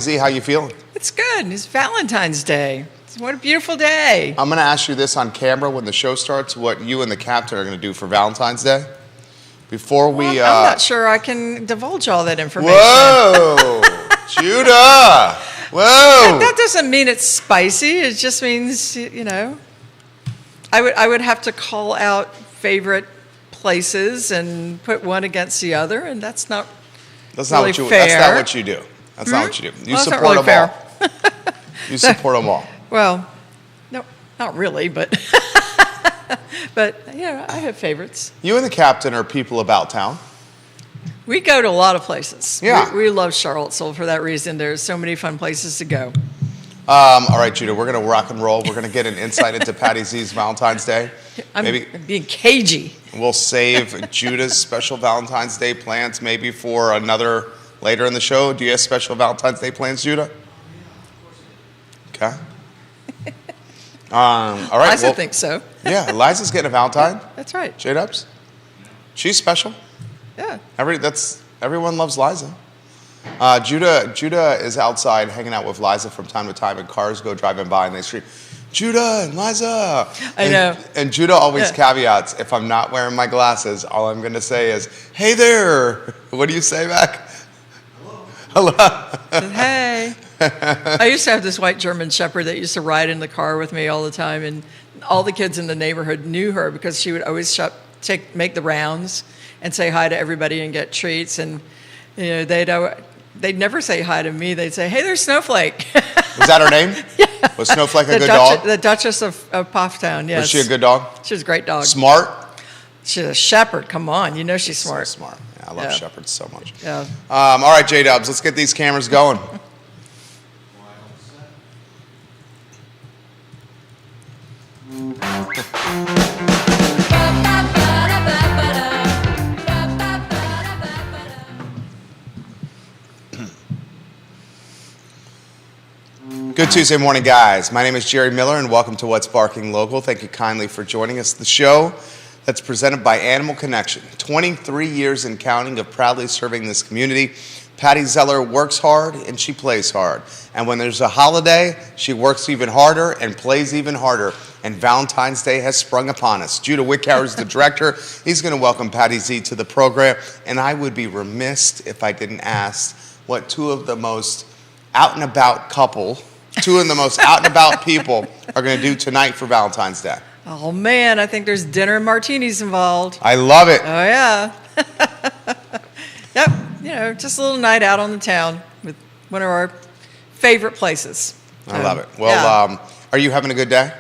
Z, how you feeling? It's good. It's Valentine's Day. What a beautiful day. I'm going to ask you this on camera when the show starts, what you and the captain are going to do for Valentine's Day. Before we... Well, I'm not sure I can divulge all that information. Whoa! Judah! Whoa! That doesn't mean it's spicy. It just means, I would have to call out favorite places and put one against the other, and that's not really fair. That's not what you do. That's not what you do. You Well, support not really them fair. all. You support them all. Well, no, not really, but but I have favorites. You and the captain are people about town. We go to a lot of places. Yeah. We love Charlottesville for that reason. There's so many fun places to go. All right, Judah, we're going to rock and roll. We're going to get an insight into Patty Z's Valentine's Day. I'm being cagey. We'll save Judah's special Valentine's Day plans maybe for another later in the show. Do you have special Valentine's Day plans, Judah? Okay. All right. I think so. Yeah, Liza's getting a Valentine. That's right. J-Dubs. She's special. Yeah. Everyone loves Liza. Judah is outside hanging out with Liza from time to time, and cars go driving by and they scream, "Judah and Liza!" I know. And Judah always caveats, if I'm not wearing my glasses, all I'm going to say is, "Hey there!" What do you say back? Hello. Hey. I used to have this white German Shepherd that used to ride in the car with me all the time, and all the kids in the neighborhood knew her because she would always make the rounds and say hi to everybody and get treats. And they'd never say hi to me. They'd say, "Hey, there's Snowflake." Was that her name? Yeah. Was Snowflake a good dog? The Duchess of Pufftown, yes. Was she a good dog? She was a great dog. Smart? She's a shepherd. Come on. You know she's smart. So smart. Yeah, I love shepherds so much. Yeah. All right, J-Dubs, let's get these cameras going. Good Tuesday morning, guys. My name is Jerry Miller, and welcome to What's Barking Local. Thank you kindly for joining us. The show that's presented by Animal Connection. 23 years and counting of proudly serving this community. Patty Zeller works hard and she plays hard. And when there's a holiday, she works even harder and plays even harder. And Valentine's Day has sprung upon us. Judah Wickhauer is the director. He's going to welcome Patty Z to the program. And I would be remiss if I didn't ask what two of the most out and about people are going to do tonight for Valentine's Day. Oh, man, I think there's dinner and martinis involved. I love it. Oh, yeah. Yep, just a little night out on the town with one of our favorite places. I love it. Well, are you having a good day?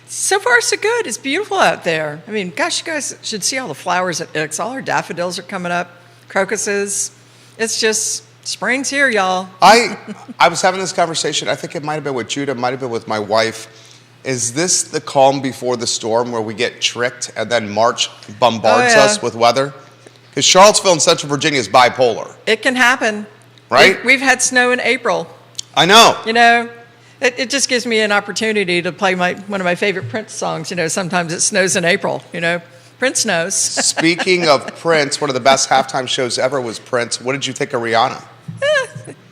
So far, so good. It's beautiful out there. I mean, gosh, you guys should see all the flowers at Ix. All our daffodils are coming up, crocuses. It's just... spring's here, y'all. I was having this conversation. I think it might have been with Judah, might have been with my wife. Is this the calm before the storm where we get tricked and then March bombards us with weather? Because Charlottesville and Central Virginia is bipolar. It can happen. Right? We've had snow in April. I know. It just gives me an opportunity to play one of my favorite Prince songs. Sometimes it snows in April, Prince knows. Speaking of Prince, one of the best halftime shows ever was Prince. What did you think of Rihanna?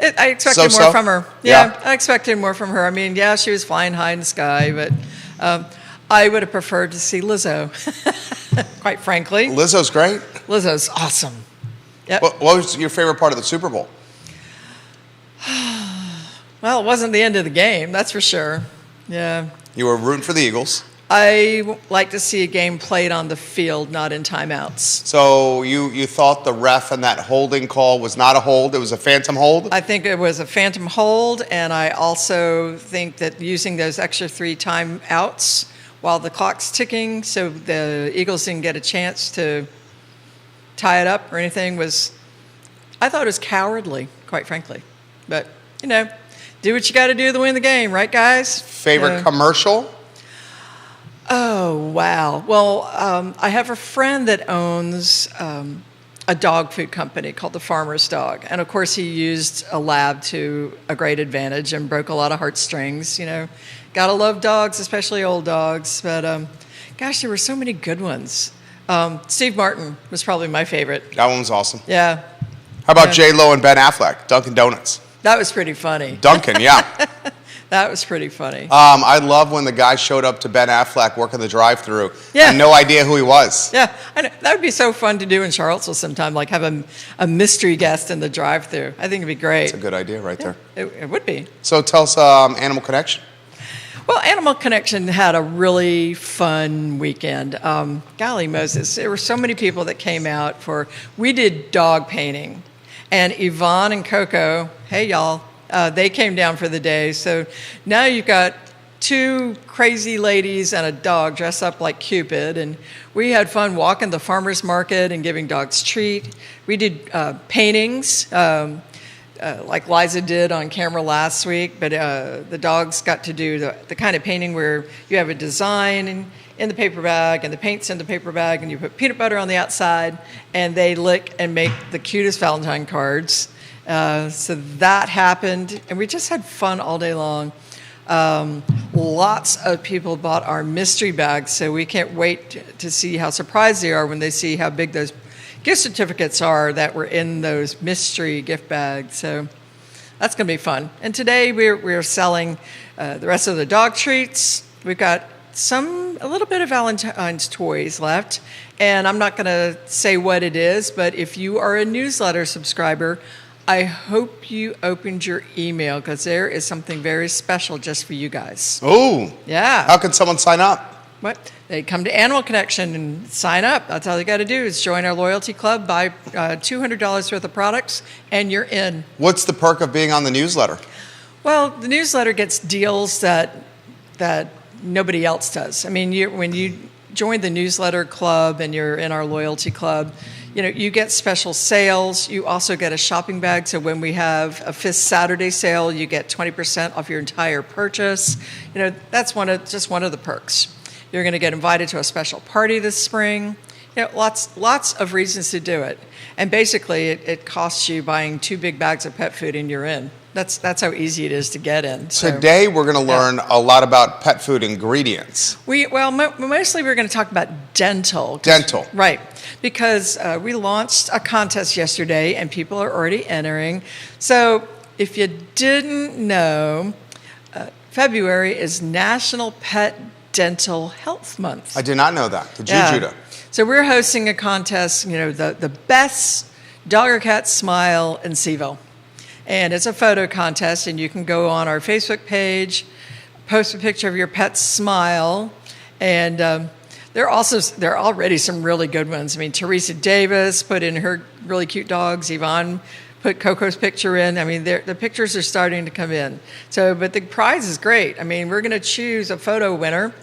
I expected more from her. Yeah, I expected more from her. I mean, she was flying high in the sky, but I would have preferred to see Lizzo, quite frankly. Lizzo's great. Lizzo's awesome. Yep. What was your favorite part of the Super Bowl? Well, it wasn't the end of the game, that's for sure. Yeah. You were rooting for the Eagles. I like to see a game played on the field, not in timeouts. So you thought the ref and that holding call was not a hold, it was a phantom hold? I think it was a phantom hold, and I also think that using those extra 3 timeouts while the clock's ticking so the Eagles didn't get a chance to tie it up or anything I thought it was cowardly, quite frankly. But, do what you got to do to win the game, right, guys? Favorite commercial? Oh, wow. Well, I have a friend that owns a dog food company called The Farmer's Dog. And, of course, he used a lab to a great advantage and broke a lot of heartstrings. Gotta love dogs, especially old dogs. But, gosh, there were so many good ones. Steve Martin was probably my favorite. That one was awesome. Yeah. How about J-Lo and Ben Affleck, Dunkin' Donuts? That was pretty funny. Duncan, yeah. That was pretty funny. I love when the guy showed up to Ben Affleck working the drive-thru Yeah. and no idea who he was. Yeah, I know. That would be so fun to do in Charlottesville sometime, like have a mystery guest in the drive-thru. I think it'd be great. It's a good idea right there. It would be. So tell us Animal Connection. Well, Animal Connection had a really fun weekend. Golly Moses, there were so many people that came out we did dog painting. And Yvonne and Coco, hey y'all, they came down for the day. So now you've got two crazy ladies and a dog dressed up like Cupid. And we had fun walking the farmer's market and giving dogs treat. We did paintings. Like Liza did on camera last week, but the dogs got to do the kind of painting where you have a design in the paper bag and the paint's in the paper bag and you put peanut butter on the outside and they lick and make the cutest Valentine cards. So that happened and we just had fun all day long. Lots of people bought our mystery bags, so we can't wait to see how surprised they are when they see how big those gift certificates are that were in those mystery gift bags. So that's going to be fun. And today we're selling the rest of the dog treats. We've got a little bit of Valentine's toys left. And I'm not going to say what it is, but if you are a newsletter subscriber, I hope you opened your email because there is something very special just for you guys. Oh. Yeah. How can someone sign up? What? They come to Animal Connection and sign up. That's all they got to do is join our loyalty club, buy $200 worth of products, and you're in. What's the perk of being on the newsletter? Well, the newsletter gets deals that nobody else does. I mean, when you join the newsletter club and you're in our loyalty club, you get special sales. You also get a shopping bag. So when we have a Fifth Saturday sale, you get 20% off your entire purchase. That's just one of the perks. You're going to get invited to a special party this spring. Lots of reasons to do it. And basically, it costs you buying 2 big bags of pet food and you're in. That's how easy it is to get in. So, today, we're going to learn a lot about pet food ingredients. Mostly we're going to talk about dental. Dental. Right. Because we launched a contest yesterday and people are already entering. So if you didn't know, February is National Pet Dental Health Month. I did not know that. Did you, Yeah. Judah? So we're hosting a contest, the best dog or cat smile in Seaville. And it's a photo contest, and you can go on our Facebook page, post a picture of your pet's smile, and there are already some really good ones. I mean, Teresa Davis put in her really cute dogs. Yvonne put Coco's picture in. I mean, the pictures are starting to come in. But the prize is great. I mean, we're going to choose a photo winner.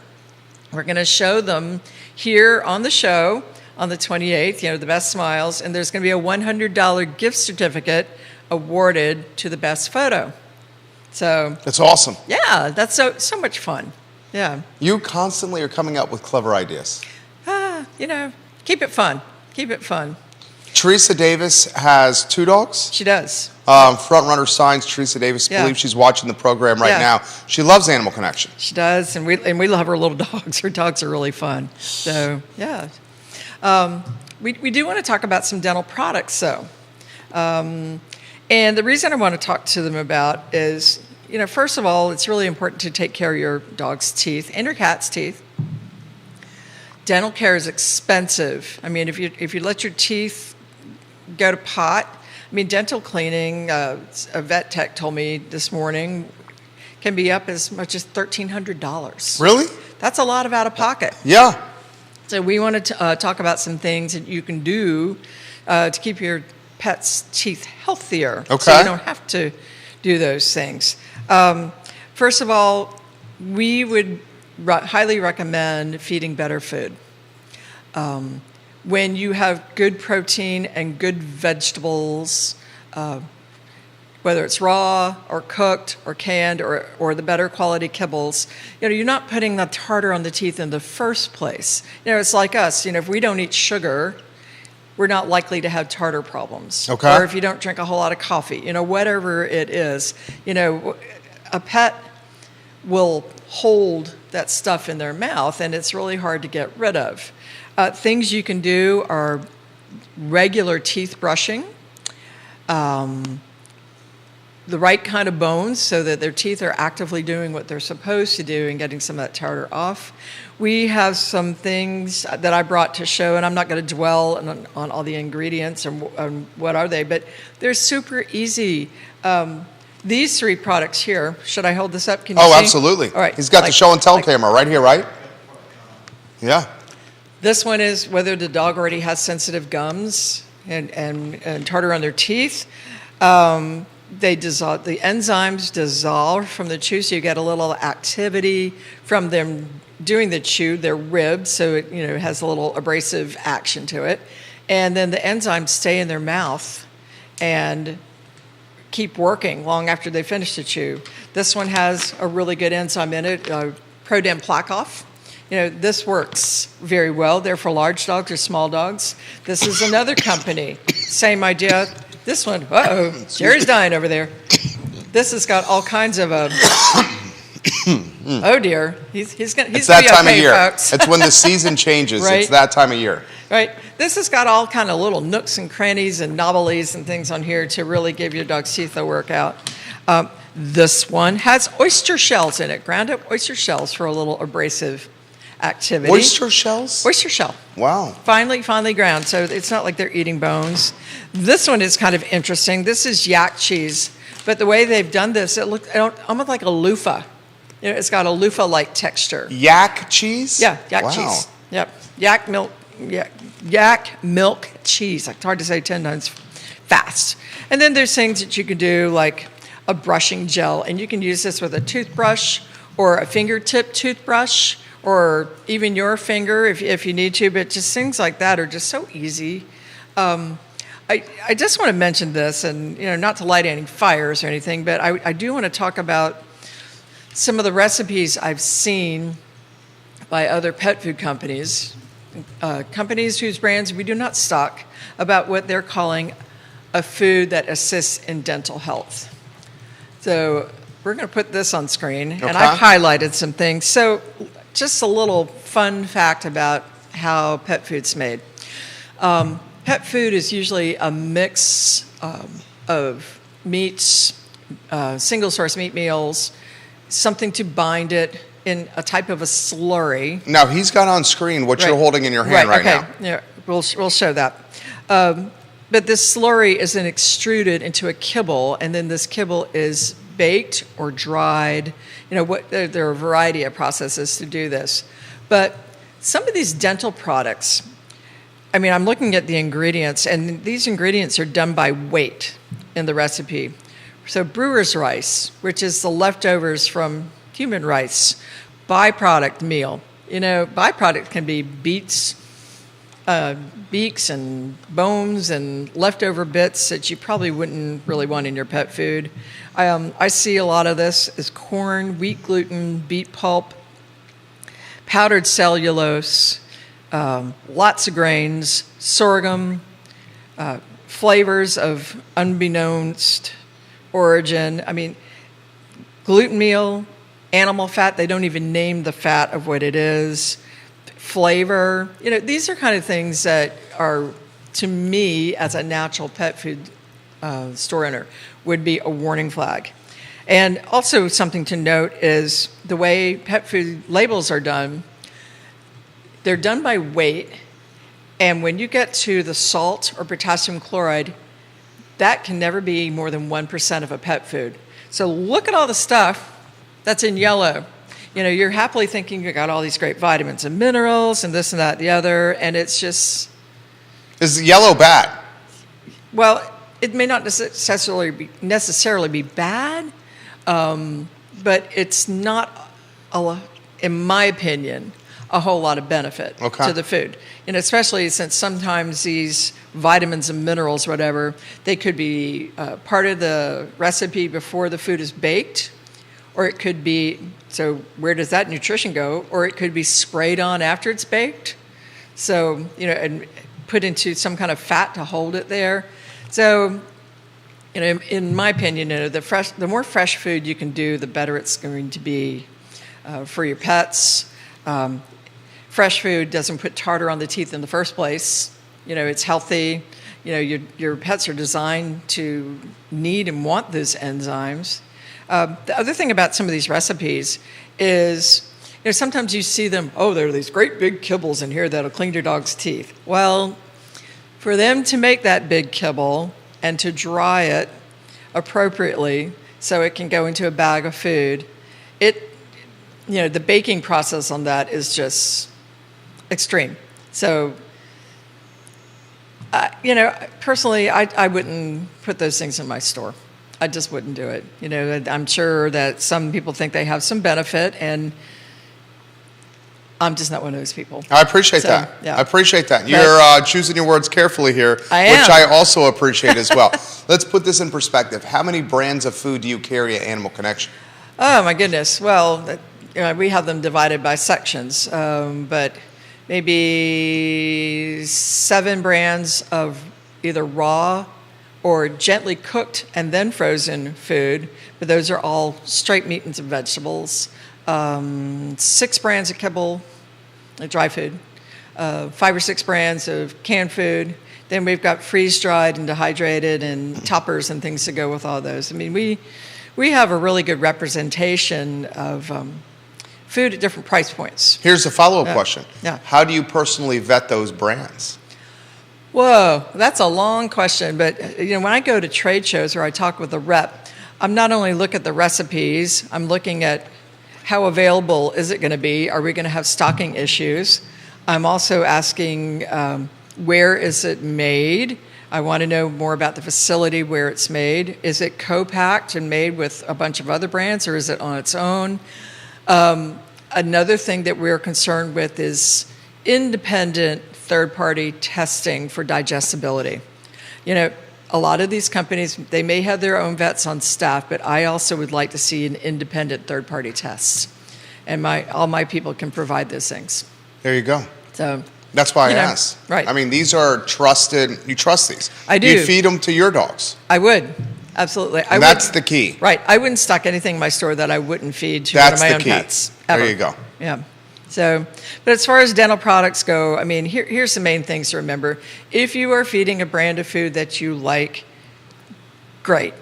We're going to show them here on the show on the 28th, the best smiles, and there's going to be a $100 gift certificate awarded to the best photo. So That's awesome. yeah, that's so much fun. Yeah. You constantly are coming up with clever ideas. Keep it fun. Keep it fun. Teresa Davis has 2 dogs. She does. Front Runner Signs, Teresa Davis, Yeah. believes she's watching the program right Yeah. now. She loves Animal Connection. She does, and we love her little dogs. Her dogs are really fun. So yeah, we do want to talk about some dental products, though. And the reason I want to talk to them about is, first of all, it's really important to take care of your dog's teeth and your cat's teeth. Dental care is expensive. I mean, if you let your teeth go to pot, dental cleaning, a vet tech told me this morning, can be up as much as $1,300. Really? That's a lot of out of pocket. Yeah. So we wanted to talk about some things that you can do to keep your pet's teeth healthier. Okay. So you don't have to do those things. First of all, we would highly recommend feeding better food. When you have good protein and good vegetables, whether it's raw or cooked or canned or the better quality kibbles, you're not putting the tartar on the teeth in the first place. It's like us. If we don't eat sugar, we're not likely to have tartar problems. Okay. Or if you don't drink a whole lot of coffee, whatever it is, a pet will hold that stuff in their mouth and it's really hard to get rid of. Things you can do are regular teeth brushing, the right kind of bones so that their teeth are actively doing what they're supposed to do and getting some of that tartar off. We have some things that I brought to show, and I'm not going to dwell on all the ingredients and what are they, but they're super easy. These 3 products here, should I hold this up? Can you see? Oh, absolutely. All right. He's got the show and tell camera right here, right? Yeah. This one is whether the dog already has sensitive gums and tartar on their teeth. They dissolve, the enzymes dissolve from the chew, so you get a little activity from them doing the chew, their ribs, so it has a little abrasive action to it. And then the enzymes stay in their mouth and keep working long after they finish the chew. This one has a really good enzyme in it, Prodan Plakoff. This works very well. They're for large dogs or small dogs. This is another company, same idea. This one, Jerry's dying over there. This has got all kinds of oh dear, he's gonna be It's that time of okay, year. folks. It's when the season changes. Right. It's that time of year. Right. This has got all kind of little nooks and crannies and novelties and things on here to really give your dog's teeth a workout. This one has oyster shells in it, ground up oyster shells for a little abrasive activity. Oyster shells? Oyster shell. Wow. Finely ground, so it's not like they're eating bones. This one is kind of interesting. This is yak cheese, but the way they've done this, it looks almost like a loofah. It's got a loofah-like texture. Yak cheese? Yeah, yak Wow. cheese. Yep, yak milk cheese. It's hard to say 10 times fast. And then there's things that you can do like a brushing gel, and you can use this with a toothbrush or a fingertip toothbrush, or even your finger if you need to, but just things like that are just so easy. I just want to mention this, and not to light any fires or anything, but I do want to talk about some of the recipes I've seen by other pet food companies, companies whose brands we do not stock, about what they're calling a food that assists in dental health. So we're going to put this on screen, and I've highlighted some things. So just a little fun fact about how pet food's made. Pet food is usually a mix of meats, single-source meat meals, something to bind it in a type of a slurry. Now, he's got on screen what you're holding in your hand right now. Yeah, we'll show that. But this slurry is then extruded into a kibble, and then this kibble is baked or dried. There are a variety of processes to do this. But some of these dental products, I'm looking at the ingredients, and these ingredients are done by weight in the recipe. So brewer's rice, which is the leftovers from human rice, byproduct meal. Byproduct can be beaks and bones and leftover bits that you probably wouldn't really want in your pet food. I see a lot of this as corn, wheat gluten, beet pulp, powdered cellulose, lots of grains, sorghum, flavors of unbeknownst origin. Gluten meal, animal fat, they don't even name the fat of what it is. Flavor, these are kind of things that are, to me, as a natural pet food store owner, would be a warning flag. And also something to note is the way pet food labels are done, they're done by weight, and when you get to the salt or potassium chloride, that can never be more than 1% of a pet food. So look at all the stuff that's in yellow. You're happily thinking you got all these great vitamins and minerals and this and that and the other, and it's just... Is yellow bad? Well, it may not necessarily be bad, but it's not, in my opinion, a whole lot of benefit to the food. Especially since sometimes these vitamins and minerals, whatever, they could be part of the recipe before the food is baked, or it could be, so where does that nutrition go? Or it could be sprayed on after it's baked. So, and put into some kind of fat to hold it there. So, in my opinion, the more fresh food you can do, the better it's going to be for your pets. Fresh food doesn't put tartar on the teeth in the first place. It's healthy. your pets are designed to need and want those enzymes. The other thing about some of these recipes is, sometimes you see them, there are these great big kibbles in here that'll clean your dog's teeth. Well, for them to make that big kibble and to dry it appropriately so it can go into a bag of food, the baking process on that is just extreme. So, personally, I wouldn't put those things in my store. I just wouldn't do it. I'm sure that some people think they have some benefit, and I'm just not one of those people. I appreciate that. Yeah. I appreciate that. You're choosing your words carefully here, which I also appreciate as well. Let's put this in perspective. How many brands of food do you carry at Animal Connection? Oh, my goodness. Well, we have them divided by sections, but maybe 7 brands of either raw or gently cooked and then frozen food, but those are all straight meat and some vegetables. 6 brands of kibble, dry food, 5 or 6 brands of canned food. Then we've got freeze-dried and dehydrated and toppers and things to go with all those. I mean, we have a really good representation of food at different price points. Here's a follow-up question. Yeah. How do you personally vet those brands? Whoa, that's a long question. But when I go to trade shows or I talk with a rep, I'm not only looking at the recipes, I'm looking at how available is it going to be? Are we going to have stocking issues? I'm also asking where is it made? I want to know more about the facility where it's made. Is it co-packed and made with a bunch of other brands, or is it on its own? Another thing that we're concerned with is independent third-party testing for digestibility. A lot of these companies, they may have their own vets on staff, but I also would like to see an independent third-party test. And all my people can provide those things. There you go. So that's why I asked. Right. I mean, these are trusted. You trust these. I do. You feed them to your dogs. I would. Absolutely. And that's the key. Right. I wouldn't stock anything in my store that I wouldn't feed to one of my own pets. Ever. There you go. Yeah. So, but as far as dental products go, I mean, here's the main things to remember. If you are feeding a brand of food that you like, great.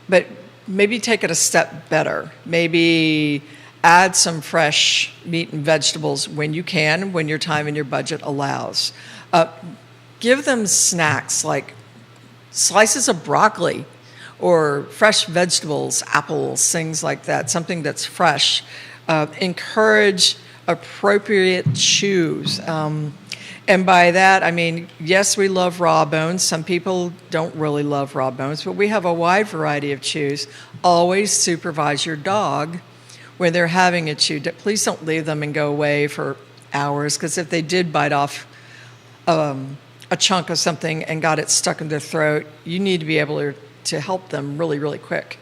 But maybe take it a step better. Maybe add some fresh meat and vegetables when you can, when your time and your budget allows. Give them snacks like slices of broccoli or fresh vegetables, apples, things like that, something that's fresh. Encourage appropriate chews. And by that, I mean, yes, we love raw bones. Some people don't really love raw bones, but we have a wide variety of chews. Always supervise your dog when they're having a chew. Please don't leave them and go away for hours, because if they did bite off a chunk of something and got it stuck in their throat, you need to be able to help them really, really quick.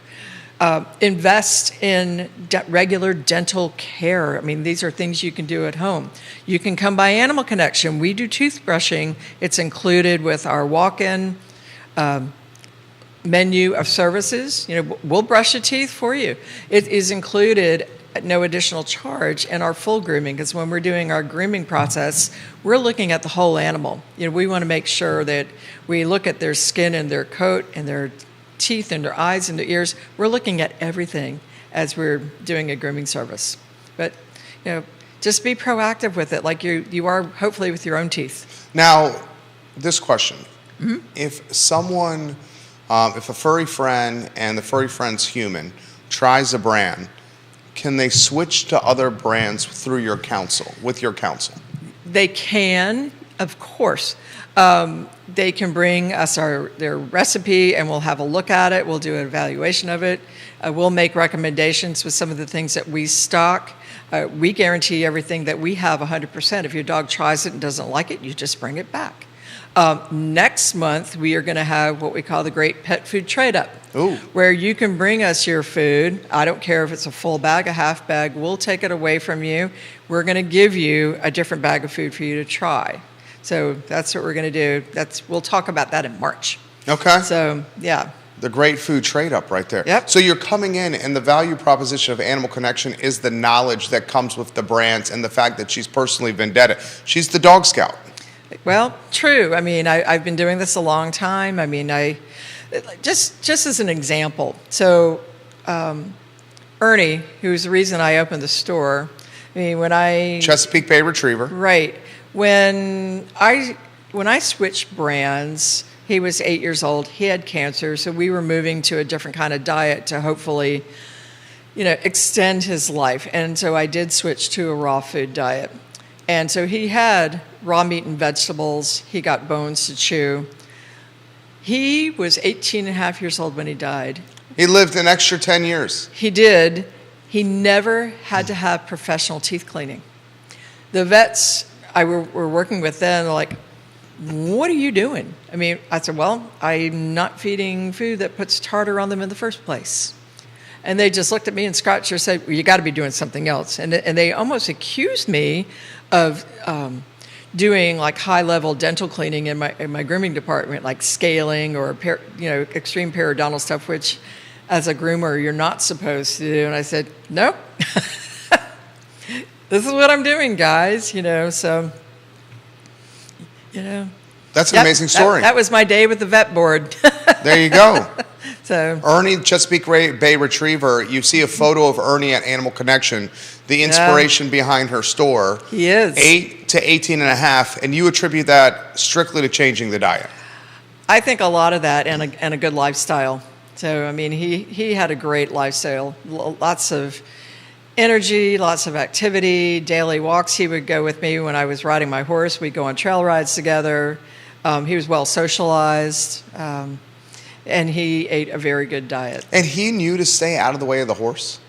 Invest in regular dental care. I mean, these are things you can do at home. You can come by Animal Connection. We do toothbrushing. It's included with our walk-in menu of services. We'll brush your teeth for you. It is included at no additional charge in our full grooming, because when we're doing our grooming process, we're looking at the whole animal. We want to make sure that we look at their skin and their coat and their teeth and their eyes and their ears. We're looking at everything as we're doing a grooming service. But just be proactive with it, like you are hopefully with your own teeth. Now, this question: if someone, if a furry friend and the furry friend's human tries a brand, can they switch to other brands through your counsel, with your counsel? They can, of course. They can bring us their recipe, and we'll have a look at it. We'll do an evaluation of it. We'll make recommendations with some of the things that we stock. We guarantee everything that we have 100%. If your dog tries it and doesn't like it, you just bring it back. Next month, we are going to have what we call the Great Pet Food Trade-Up, where you can bring us your food. I don't care if it's a full bag, a half bag. We'll take it away from you. We're going to give you a different bag of food for you to try. So that's what we're going to do. We'll talk about that in March. Okay. So, yeah. The Great Food Trade-Up right there. Yep. So you're coming in, and the value proposition of Animal Connection is the knowledge that comes with the brands and the fact that she's personally vendetta. She's the dog scout. Well, true. I mean, I've been doing this a long time. I mean, just as an example. So, Ernie, who's the reason I opened the store. I mean, Chesapeake Bay Retriever. Right. When I switched brands, he was 8 years old. He had cancer, so we were moving to a different kind of diet to hopefully, extend his life. And so I did switch to a raw food diet. And so he had raw meat and vegetables. He got bones to chew. He was 18 and a half years old when he died. He lived an extra 10 years. He did. He never had to have professional teeth cleaning. The vets I were working with then, like, what are you doing? I mean, I said, well, I'm not feeding food that puts tartar on them in the first place. And they just looked at me and scratched their head, well, you got to be doing something else. And they almost accused me of doing like high-level dental cleaning in my grooming department, like scaling or extreme periodontal stuff, which as a groomer you're not supposed to do. And I said, nope. This is what I'm doing, guys. So. That's an amazing story. That was my day with the vet board. There you go. So Ernie, Chesapeake Bay Retriever, you see a photo of Ernie at Animal Connection, the inspiration behind her store. He is. 8 to 18 and a half, and you attribute that strictly to changing the diet. I think a lot of that and a good lifestyle. So, I mean, he had a great lifestyle, lots of energy, lots of activity, daily walks. He would go with me when I was riding my horse. We'd go on trail rides together. He was well socialized, and he ate a very good diet. And he knew to stay out of the way of the horse?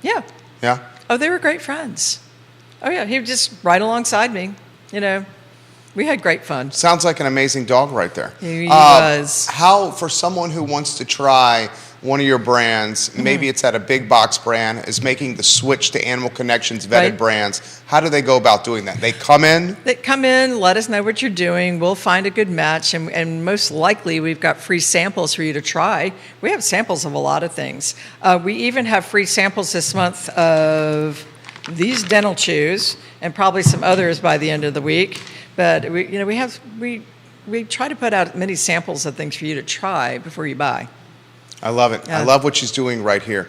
Yeah. Yeah? Oh, they were great friends. Oh, yeah, he would just ride alongside me. We had great fun. Sounds like an amazing dog right there. He was. How, for someone who wants to try one of your brands, maybe it's at a big box brand, is making the switch to Animal Connections vetted brands, how do they go about doing that? They come in? They come in, let us know what you're doing. We'll find a good match, and most likely we've got free samples for you to try. We have samples of a lot of things. We even have free samples this month of these dental chews and probably some others by the end of the week. But we try to put out as many samples of things for you to try before you buy. I love it. I love what she's doing right here.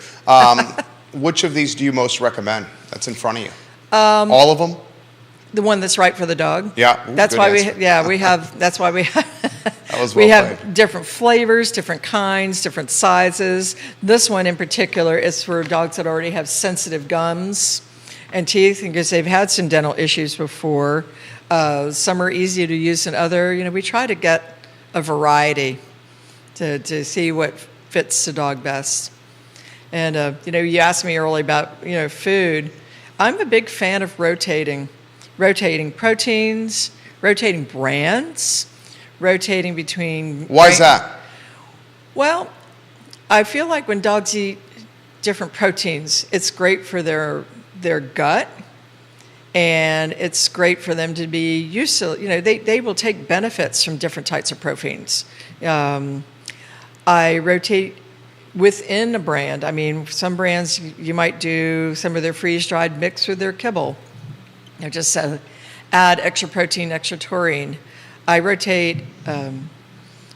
Which of these do you most recommend that's in front of you? All of them? The one that's right for the dog. Yeah. Ooh, that's why we have. That's why we have. That was we well have played. Different flavors, different kinds, different sizes. This one in particular is for dogs that already have sensitive gums and teeth, because they've had some dental issues before. Some are easier to use than other. We try to get a variety to see what fits the dog best. And you asked me earlier about food. I'm a big fan of rotating proteins, rotating brands, rotating between. Why is that? Well, I feel like when dogs eat different proteins, it's great for their gut. And it's great for them to be used to, they will take benefits from different types of proteins. I rotate within a brand. I mean, some brands, you might do some of their freeze-dried mixed with their kibble. Just add extra protein, extra taurine. I rotate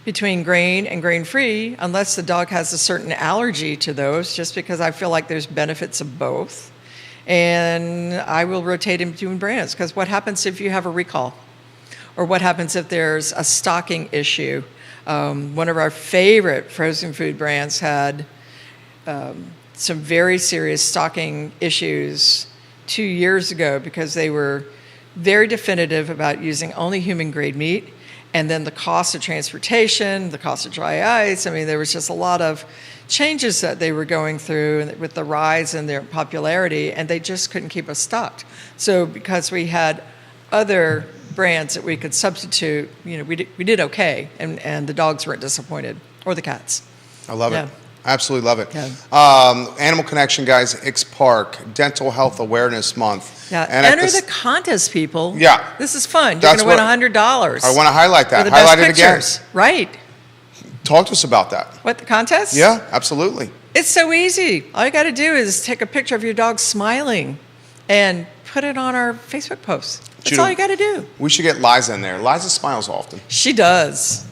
between grain and grain-free unless the dog has a certain allergy to those, just because I feel like there's benefits of both. And I will rotate in between brands, because what happens if you have a recall? Or what happens if there's a stocking issue? One of our favorite frozen food brands had some very serious stocking issues 2 years ago because they were very definitive about using only human-grade meat, and then the cost of transportation, the cost of dry ice. I mean, there was just a lot of changes that they were going through with the rise in their popularity, and they just couldn't keep us stocked. So because we had other brands that we could substitute, we did okay, and the dogs weren't disappointed, or the cats. I love it. Absolutely love it. Yeah. Animal Connection, guys, Ix Park, Dental Health Awareness Month. Yeah. And enter the contest, people. Yeah. This is fun. You're going to win $100. I want to highlight that. For the Highlight best it again. pictures. Right. Talk to us about that. What, the contest? Yeah, absolutely. It's so easy. All you got to do is take a picture of your dog smiling and put it on our Facebook post. That's all you got to do. We should get Liza in there. Liza smiles often. She does.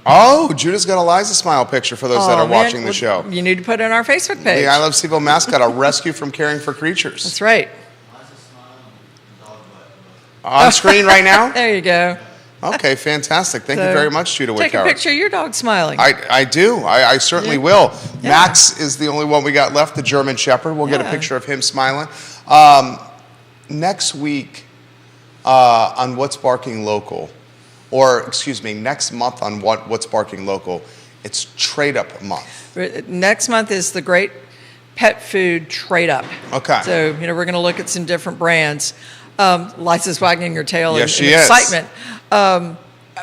Oh, Judah's got a Liza smile picture for those that are watching the show. You need to put it on our Facebook page. The I Love Seville mascot, a rescue from caring for creatures. That's right. On screen right now? There you go. Okay, fantastic. Thank you very much, Judah Take Wickauer. a picture of your dog smiling. I do. I certainly will. Max is the only one we got left, the German Shepherd. We'll get a picture of him smiling. Next week on What's Barking Local, or excuse me, next month on What's Barking Local, it's Trade Up Month. Next month is the Great Pet Food Trade Up. Okay. So, we're going to look at some different brands. Liza's wagging her tail in excitement.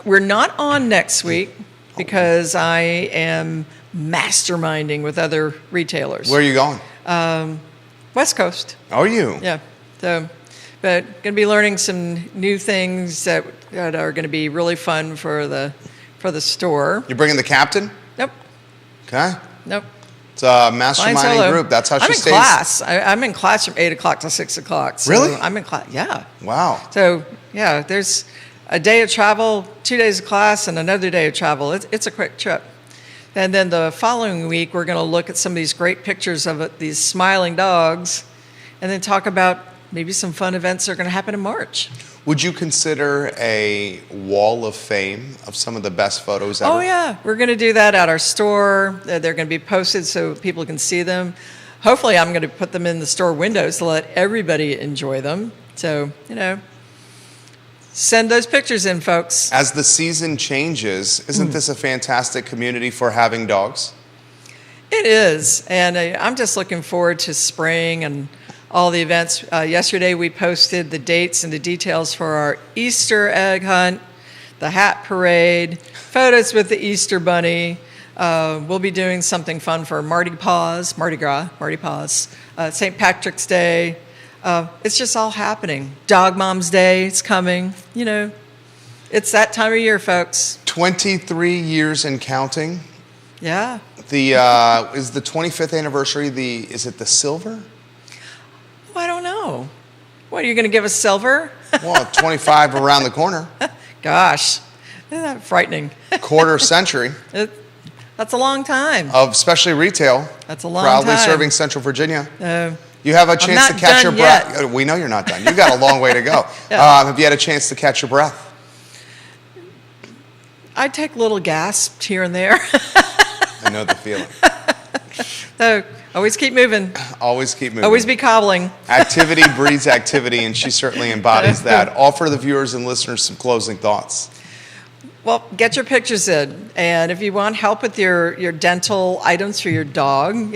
We're not on next week because I am masterminding with other retailers. Where are you going? West Coast. Are you? Yeah. So, but going to be learning some new things that are going to be really fun for the store. You're bringing the captain? Nope. Okay. Nope. It's a masterminding group. That's how she stays. I'm in class from 8 o'clock to 6 o'clock. So really? I'm in class. Yeah. Wow. So, yeah, there's a day of travel, 2 days of class, and another day of travel. It's a quick trip. And then the following week, we're going to look at some of these great pictures of these smiling dogs and then talk about maybe some fun events that are going to happen in March. Would you consider a wall of fame of some of the best photos ever? Oh, yeah. We're going to do that at our store. They're going to be posted so people can see them. Hopefully, I'm going to put them in the store windows to let everybody enjoy them. So, send those pictures in, folks. As the season changes, isn't this a fantastic community for having dogs? It is. And I'm just looking forward to spring and all the events. Yesterday, we posted the dates and the details for our Easter egg hunt, the hat parade, photos with the Easter bunny. We'll be doing something fun for Mardi Gras, St. Patrick's Day. It's just all happening. Dog Mom's Day is coming. It's that time of year, folks. 23 years and counting. Yeah. Is the 25th anniversary is it the silver? I don't know. What, are you going to give us silver? Well, 25 around the corner. Gosh, isn't that frightening? Quarter century. That's a long time. Of especially retail. That's a long proudly time. serving Central Virginia. You have a chance to catch your breath. We know you're not done. You got a long way to go. Have you had a chance to catch your breath? I take little gasps here and there. I know the feeling. So always keep moving. Always keep moving. Always be cobbling. Activity breeds activity, and she certainly embodies that. Offer the viewers and listeners some closing thoughts. Well, get your pictures in, and if you want help with your dental items for your dog,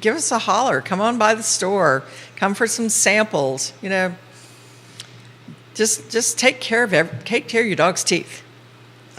give us a holler. Come on by the store. Come for some samples. Just take care of your dog's teeth.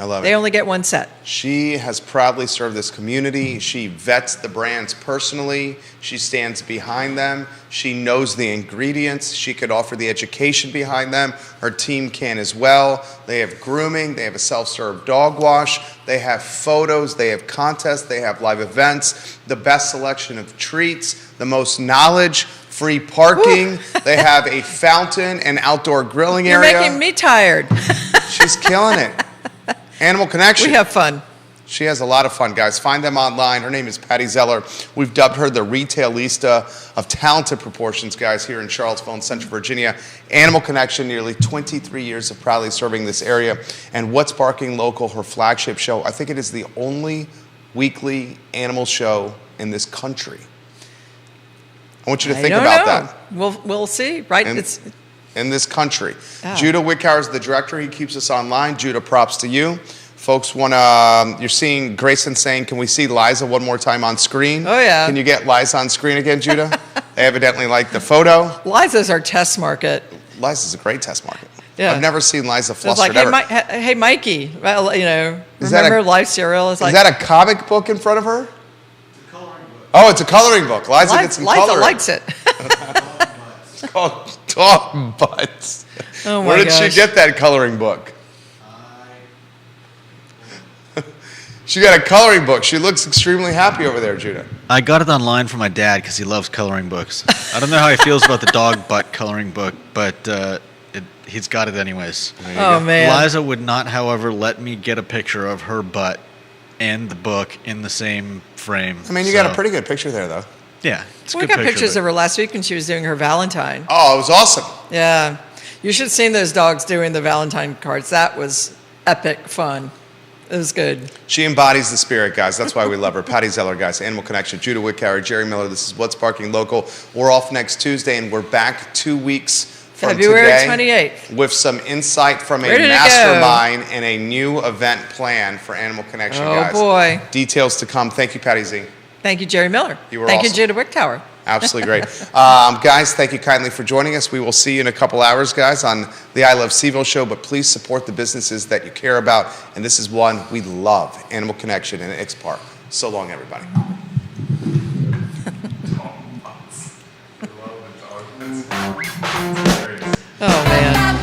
I love it. They only get one set. She has proudly served this community. She vets the brands personally. She stands behind them. She knows the ingredients. She could offer the education behind them. Her team can as well. They have grooming. They have a self-serve dog wash. They have photos. They have contests. They have live events. The best selection of treats. The most knowledge. Free parking. Woo. They have a fountain and outdoor grilling area. You're making me tired. She's killing it. Animal Connection. We have fun. She has a lot of fun, guys. Find them online. Her name is Patty Zeller. We've dubbed her the retailista of talented proportions, guys, here in Charlottesville and Central Virginia. Animal Connection, nearly 23 years of proudly serving this area. And What's Barking Local, her flagship show. I think it is the only weekly animal show in this country. I want you to think about that. We'll see, right? In this country. Judah Wickauer is the director. He keeps us online. Judah, props to you. Folks you're seeing Grayson saying, can we see Liza one more time on screen? Oh, yeah. Can you get Liza on screen again, Judah? They evidently like the photo. Liza's our test market. Liza's a great test market. Yeah. I've never seen Liza flustered ever. Hey, Mikey, well, remember Life Cereal? Is that a comic book in front of her? It's a coloring book. Oh, it's a coloring book. Liza gets some coloring. Liza likes it. It's called Dog Butts. Oh my Where did gosh. she get that coloring book? She got a coloring book. She looks extremely happy over there, Judah. I got it online from my dad because he loves coloring books. I don't know how he feels about the dog butt coloring book, but he's got it anyways. Oh, man. Liza would not, however, let me get a picture of her butt and the book in the same frame. I mean, you got a pretty good picture there, though. Yeah, it's a We good got pictures picture of her last week when she was doing her Valentine. Oh, it was awesome. Yeah. You should have seen those dogs doing the Valentine cards. That was epic fun. It was good. She embodies the spirit, guys. That's why we love her. Patty Zeller, guys. Animal Connection. Judah Wickower, Jerry Miller. This is What's Barking Local. We're off next Tuesday, and we're back 2 weeks from February today 28th. with some insight from a Ready to go. mastermind and a new event plan for Animal Connection, Oh, guys. boy. Details to come. Thank you, Patty Z. Thank you, Jerry Miller. You were Thank you, awesome. Judah Wicktower. Absolutely great. Guys, thank you kindly for joining us. We will see you in a couple hours, guys, on the I Love Seville show, but please support the businesses that you care about, and this is one we love, Animal Connection in X Park. So long, everybody. Oh, man.